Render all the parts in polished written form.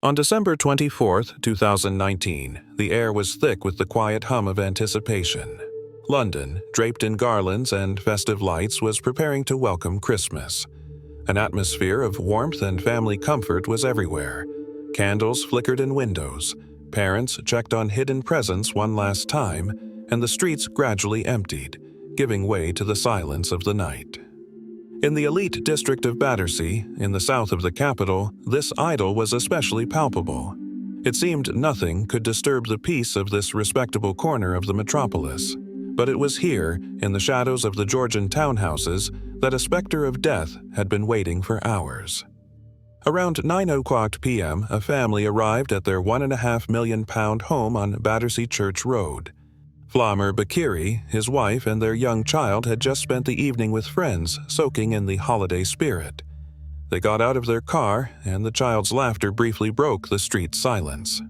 On December 24, 2019, the air was thick with the quiet hum of anticipation. London, draped in garlands and festive lights, was preparing to welcome Christmas. An atmosphere of warmth and family comfort was everywhere. Candles flickered in windows, parents checked on hidden presents one last time, and the streets gradually emptied, giving way to the silence of the night. In the elite district of Battersea, in the south of the capital, this idyll was especially palpable. It seemed nothing could disturb the peace of this respectable corner of the metropolis. But it was here, in the shadows of the Georgian townhouses, that a specter of death had been waiting for hours. Around 9 p.m., a family arrived at their £1.5 million home on Battersea Church Road. Flamur Bakiri, his wife, and their young child had just spent the evening with friends, soaking in the holiday spirit. They got out of their car, and the child's laughter briefly broke the street silence.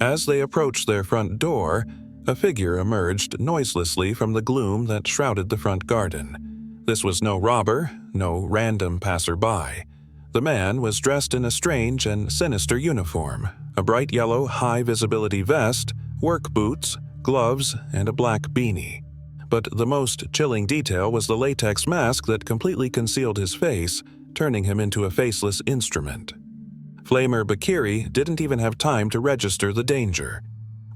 As they approached their front door, a figure emerged noiselessly from the gloom that shrouded the front garden. This was no robber, no random passerby. The man was dressed in a strange and sinister uniform, a bright yellow high-visibility vest, work boots, gloves, and a black beanie. But the most chilling detail was the latex mask that completely concealed his face, turning him into a faceless instrument. Flamur Bakiri didn't even have time to register the danger.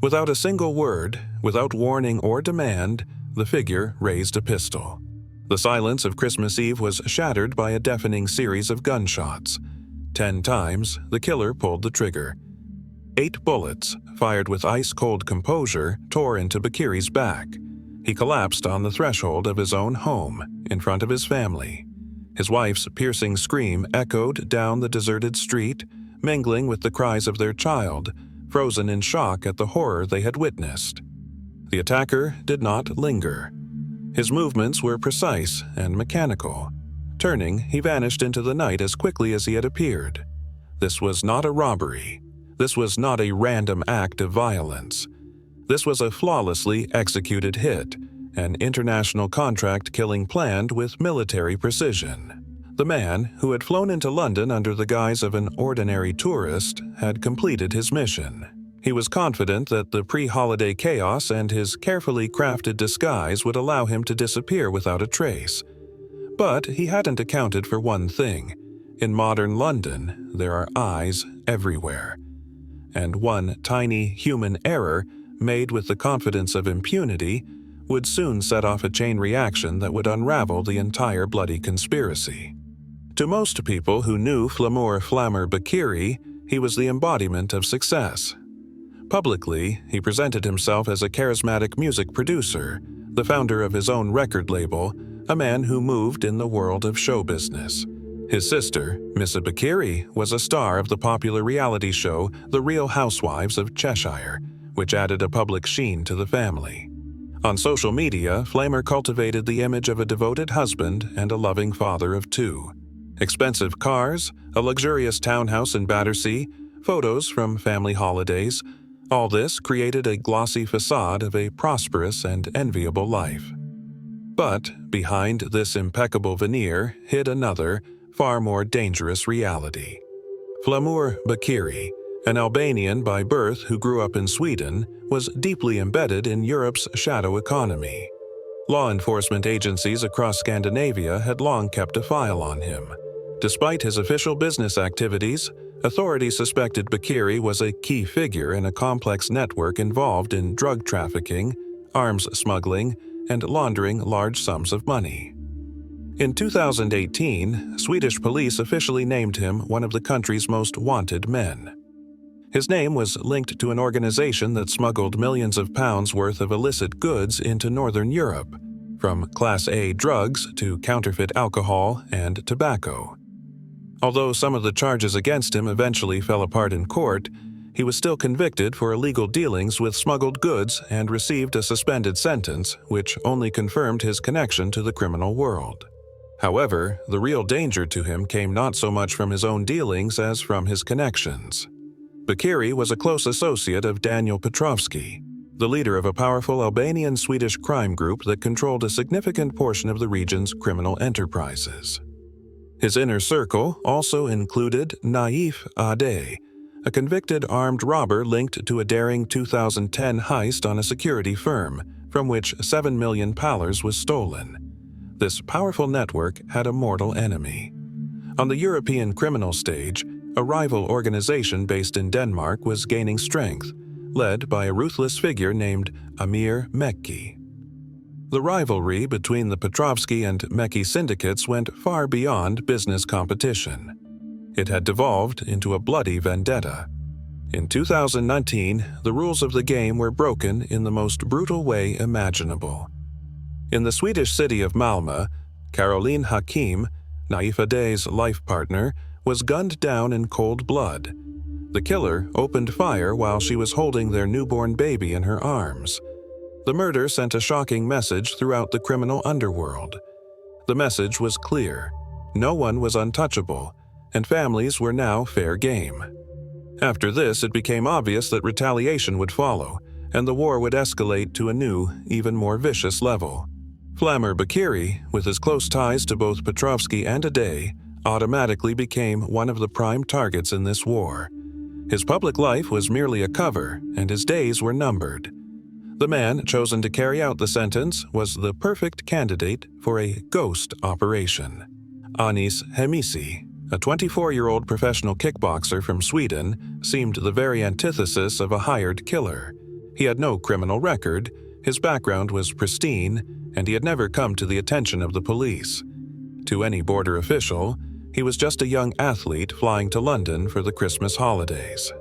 Without a single word, without warning or demand, the figure raised a pistol. The silence of Christmas Eve was shattered by a deafening series of gunshots. 10 times, the killer pulled the trigger. 8 bullets, fired with ice-cold composure, tore into Bakiri's back. He collapsed on the threshold of his own home, in front of his family. His wife's piercing scream echoed down the deserted street, mingling with the cries of their child, frozen in shock at the horror they had witnessed. The attacker did not linger. His movements were precise and mechanical. Turning, he vanished into the night as quickly as he had appeared. This was not a robbery. This was not a random act of violence. This was a flawlessly executed hit, an international contract killing planned with military precision. The man, who had flown into London under the guise of an ordinary tourist, had completed his mission. He was confident that the pre-holiday chaos and his carefully crafted disguise would allow him to disappear without a trace. But he hadn't accounted for one thing. In modern London, there are eyes everywhere. And one tiny human error, made with the confidence of impunity, would soon set off a chain reaction that would unravel the entire bloody conspiracy. To most people who knew Flamur Bakiri, he was the embodiment of success. Publicly, he presented himself as a charismatic music producer, the founder of his own record label, a man who moved in the world of show business. His sister, Missa Bakiri, was a star of the popular reality show The Real Housewives of Cheshire, which added a public sheen to the family. On social media, Flamur cultivated the image of a devoted husband and a loving father of 2. Expensive cars, a luxurious townhouse in Battersea, photos from family holidays, all this created a glossy facade of a prosperous and enviable life. But behind this impeccable veneer hid another, far more dangerous reality. Flamur Bakiri, an Albanian by birth who grew up in Sweden, was deeply embedded in Europe's shadow economy. Law enforcement agencies across Scandinavia had long kept a file on him. Despite his official business activities, authorities suspected Bakiri was a key figure in a complex network involved in drug trafficking, arms smuggling, and laundering large sums of money. In 2018, Swedish police officially named him one of the country's most wanted men. His name was linked to an organization that smuggled millions of pounds worth of illicit goods into Northern Europe, from Class A drugs to counterfeit alcohol and tobacco. Although some of the charges against him eventually fell apart in court, he was still convicted for illegal dealings with smuggled goods and received a suspended sentence, which only confirmed his connection to the criminal world. However, the real danger to him came not so much from his own dealings as from his connections. Bakiri was a close associate of Daniel Petrovsky, the leader of a powerful Albanian-Swedish crime group that controlled a significant portion of the region's criminal enterprises. His inner circle also included Naif Ade, a convicted armed robber linked to a daring 2010 heist on a security firm, from which $7 million was stolen. This powerful network had a mortal enemy. On the European criminal stage, a rival organization based in Denmark was gaining strength, led by a ruthless figure named Amir Mekki. The rivalry between the Petrovsky and Mekki syndicates went far beyond business competition. It had devolved into a bloody vendetta. In 2019, the rules of the game were broken in the most brutal way imaginable. In the Swedish city of Malmö, Caroline Hakim, Naif Aday's life partner, was gunned down in cold blood. The killer opened fire while she was holding their newborn baby in her arms. The murder sent a shocking message throughout the criminal underworld. The message was clear: no one was untouchable, and families were now fair game. After this, it became obvious that retaliation would follow, and the war would escalate to a new, even more vicious level. Flamur Bakiri, with his close ties to both Petrovsky and Aday, automatically became one of the prime targets in this war. His public life was merely a cover, and his days were numbered. The man chosen to carry out the sentence was the perfect candidate for a ghost operation. Anis Hemisi, a 24-year-old professional kickboxer from Sweden, seemed the very antithesis of a hired killer. He had no criminal record, his background was pristine, and he had never come to the attention of the police. To any border official, he was just a young athlete flying to London for the Christmas holidays.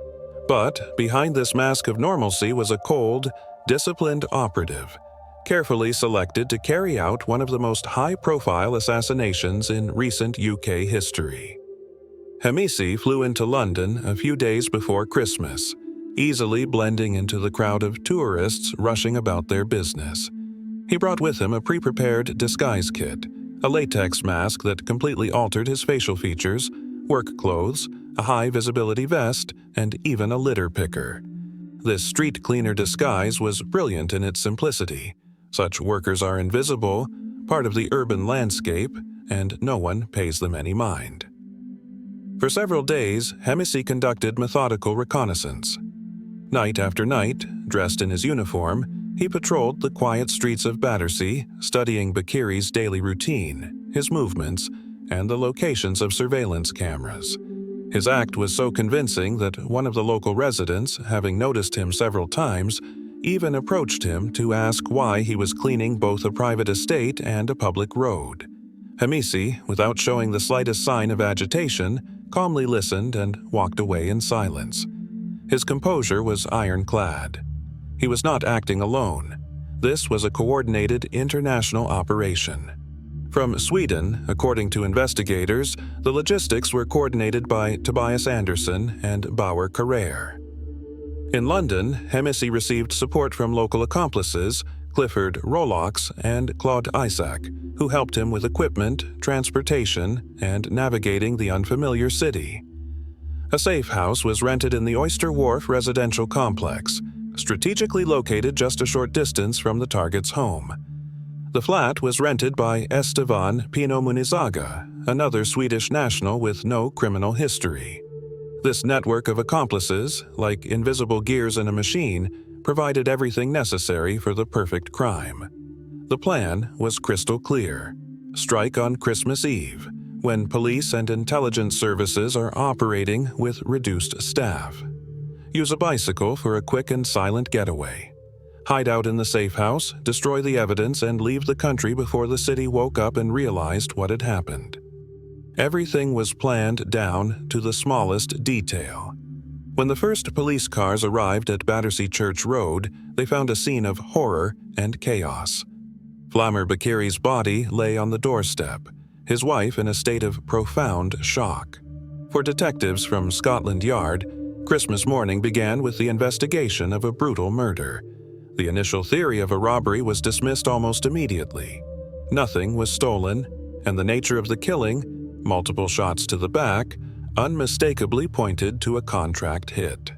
But behind this mask of normalcy was a cold, disciplined operative, carefully selected to carry out one of the most high-profile assassinations in recent UK history. Hemisi flew into London a few days before Christmas, easily blending into the crowd of tourists rushing about their business. He brought with him a pre-prepared disguise kit, a latex mask that completely altered his facial features, work clothes, a high-visibility vest, and even a litter picker. This street cleaner disguise was brilliant in its simplicity. Such workers are invisible, part of the urban landscape, and no one pays them any mind. For several days, Hemisi conducted methodical reconnaissance. Night after night, dressed in his uniform, he patrolled the quiet streets of Battersea, studying Bakiri's daily routine, his movements, and the locations of surveillance cameras. His act was so convincing that one of the local residents, having noticed him several times, even approached him to ask why he was cleaning both a private estate and a public road. Hemisi, without showing the slightest sign of agitation, calmly listened and walked away in silence. His composure was ironclad. He was not acting alone. This was a coordinated international operation. From Sweden, according to investigators, the logistics were coordinated by Tobias Andersson and Bauer Carrere. In London, Hemisi received support from local accomplices, Clifford Rolox and Claude Isaac, who helped him with equipment, transportation, and navigating the unfamiliar city. A safe house was rented in the Oyster Wharf residential complex, strategically located just a short distance from the target's home. The flat was rented by Estevan Pino Munizaga, another Swedish national with no criminal history. This network of accomplices, like invisible gears in a machine, provided everything necessary for the perfect crime. The plan was crystal clear: strike on Christmas Eve, when police and intelligence services are operating with reduced staff. Use a bicycle for a quick and silent getaway. Hide out in the safe house, destroy the evidence, and leave the country before the city woke up and realized what had happened. Everything was planned down to the smallest detail. When the first police cars arrived at Battersea Church Road, they found a scene of horror and chaos. Flamur Bakiri's body lay on the doorstep, his wife in a state of profound shock. For detectives from Scotland Yard, Christmas morning began with the investigation of a brutal murder. The initial theory of a robbery was dismissed almost immediately. Nothing was stolen, and the nature of the killing, multiple shots to the back, unmistakably pointed to a contract hit.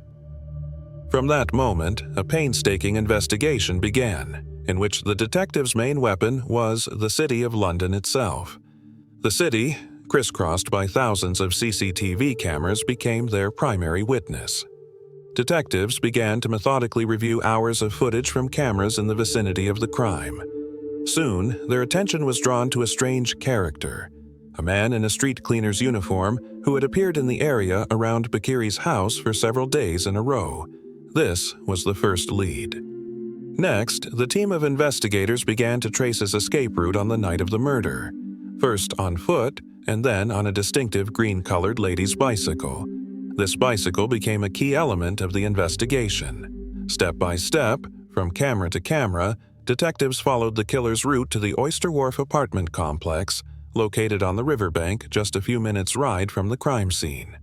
From that moment, a painstaking investigation began, in which the detectives' main weapon was the City of London itself. The city, crisscrossed by thousands of CCTV cameras, became their primary witness. Detectives began to methodically review hours of footage from cameras in the vicinity of the crime. Soon, their attention was drawn to a strange character, a man in a street cleaner's uniform who had appeared in the area around Bakiri's house for several days in a row. This was the first lead. Next, the team of investigators began to trace his escape route on the night of the murder, first on foot and then on a distinctive green-colored lady's bicycle. This bicycle became a key element of the investigation. Step by step, from camera to camera, detectives followed the killer's route to the Oyster Wharf apartment complex, located on the riverbank just a few minutes' ride from the crime scene.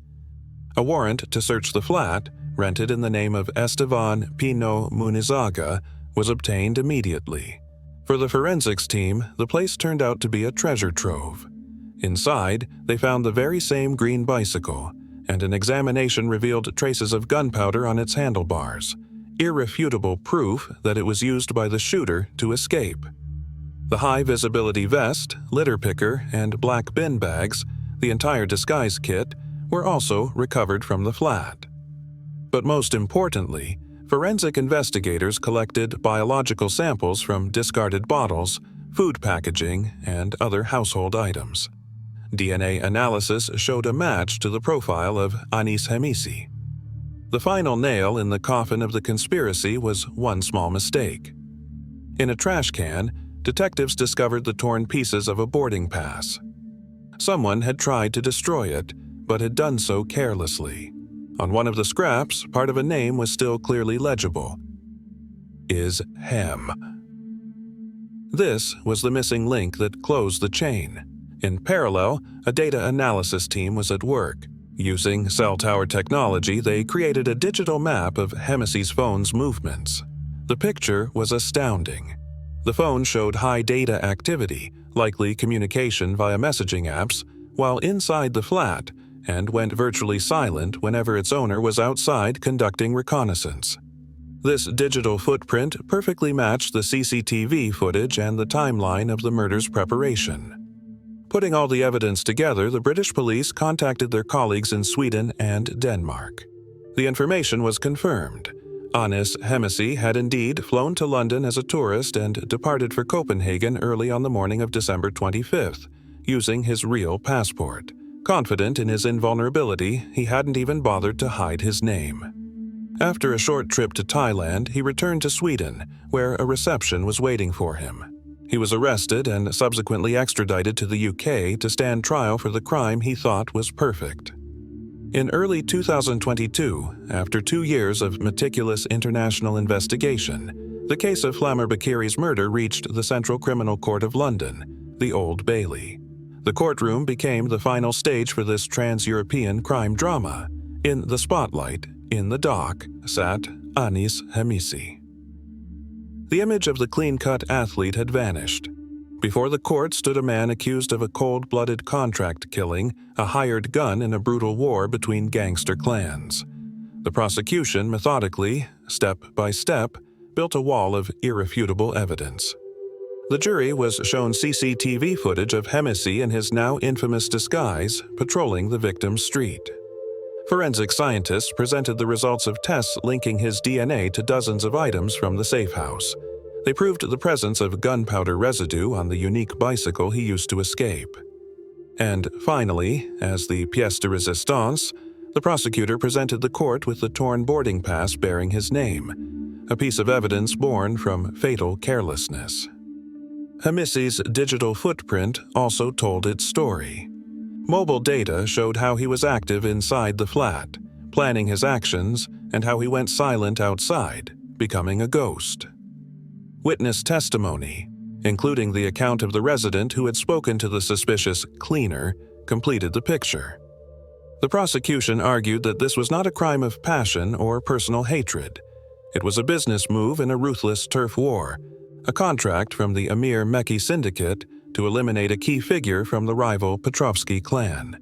A warrant to search the flat, rented in the name of Estevan Pino Munizaga, was obtained immediately. For the forensics team, the place turned out to be a treasure trove. Inside, they found the very same green bicycle, and an examination revealed traces of gunpowder on its handlebars, irrefutable proof that it was used by the shooter to escape. The high-visibility vest, litter picker, and black bin bags, the entire disguise kit, were also recovered from the flat. But most importantly, forensic investigators collected biological samples from discarded bottles, food packaging, and other household items. DNA analysis showed a match to the profile of Anis Hamisi. The final nail in the coffin of the conspiracy was one small mistake. In a trash can, detectives discovered the torn pieces of a boarding pass. Someone had tried to destroy it, but had done so carelessly. On one of the scraps, part of a name was still clearly legible: Is Hem. This was the missing link that closed the chain. In parallel, a data analysis team was at work. Using cell tower technology, they created a digital map of Hemisi's phone's movements. The picture was astounding. The phone showed high data activity, likely communication via messaging apps, while inside the flat, and went virtually silent whenever its owner was outside conducting reconnaissance. This digital footprint perfectly matched the CCTV footage and the timeline of the murder's preparation. Putting all the evidence together, the British police contacted their colleagues in Sweden and Denmark. The information was confirmed. Anis Hamisi had indeed flown to London as a tourist and departed for Copenhagen early on the morning of December 25th, using his real passport. Confident in his invulnerability, he hadn't even bothered to hide his name. After a short trip to Thailand, he returned to Sweden, where a reception was waiting for him. He was arrested and subsequently extradited to the UK to stand trial for the crime he thought was perfect. In early 2022, after 2 years of meticulous international investigation, the case of Flamur Bakiri's murder reached the Central Criminal Court of London, the Old Bailey. The courtroom became the final stage for this trans-European crime drama. In the spotlight, in the dock, sat Anis Hamisi. The image of the clean-cut athlete had vanished. Before the court stood a man accused of a cold-blooded contract killing, a hired gun in a brutal war between gangster clans. The prosecution methodically, step by step, built a wall of irrefutable evidence. The jury was shown CCTV footage of Hamisi in his now infamous disguise, patrolling the victim's street. Forensic scientists presented the results of tests linking his DNA to dozens of items from the safe house. They proved the presence of gunpowder residue on the unique bicycle he used to escape. And finally, as the pièce de résistance, the prosecutor presented the court with the torn boarding pass bearing his name, a piece of evidence born from fatal carelessness. Hamisi's digital footprint also told its story. Mobile data showed how he was active inside the flat, planning his actions, and how he went silent outside, becoming a ghost. Witness testimony, including the account of the resident who had spoken to the suspicious cleaner, completed the picture. The prosecution argued that this was not a crime of passion or personal hatred. It was a business move in a ruthless turf war, a contract from the Amir Mekki syndicate to eliminate a key figure from the rival Petrovsky clan.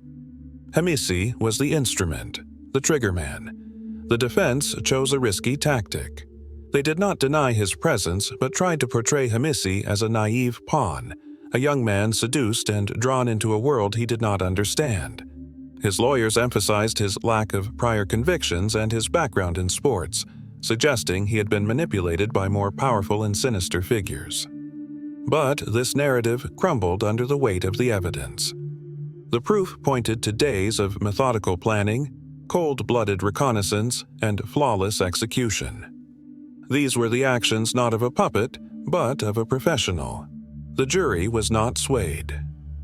Hamisi was the instrument, the triggerman. The defense chose a risky tactic. They did not deny his presence, but tried to portray Hamisi as a naive pawn, a young man seduced and drawn into a world he did not understand. His lawyers emphasized his lack of prior convictions and his background in sports, suggesting he had been manipulated by more powerful and sinister figures. But this narrative crumbled under the weight of the evidence. The proof pointed to days of methodical planning, cold-blooded reconnaissance, and flawless execution. These were the actions not of a puppet, but of a professional. The jury was not swayed.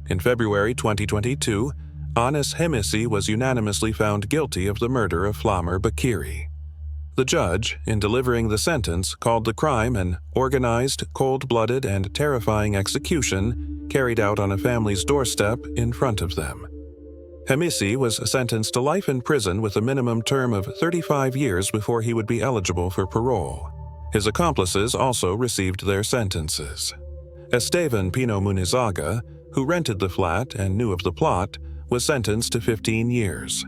In February 2022, Anis Hemisi was unanimously found guilty of the murder of Flamer Bakiri. The judge, in delivering the sentence, called the crime an organized, cold-blooded, and terrifying execution carried out on a family's doorstep in front of them. Hemisi was sentenced to life in prison with a minimum term of 35 years before he would be eligible for parole. His accomplices also received their sentences. Esteban Pino Munizaga, who rented the flat and knew of the plot, was sentenced to 15 years.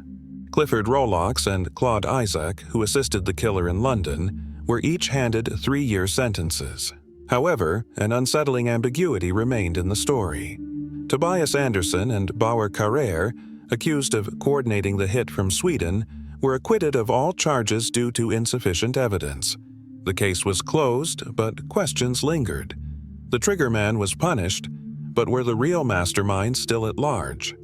Clifford Rolox and Claude Isaac, who assisted the killer in London, were each handed 3-year sentences. However, an unsettling ambiguity remained in the story. Tobias Anderson and Bauer Carrere, accused of coordinating the hit from Sweden, were acquitted of all charges due to insufficient evidence. The case was closed, but questions lingered. The triggerman was punished, but were the real masterminds still at large?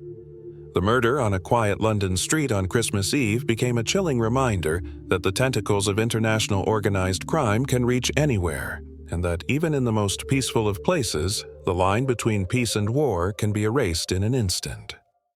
The murder on a quiet London street on Christmas Eve became a chilling reminder that the tentacles of international organized crime can reach anywhere, and that even in the most peaceful of places, the line between peace and war can be erased in an instant.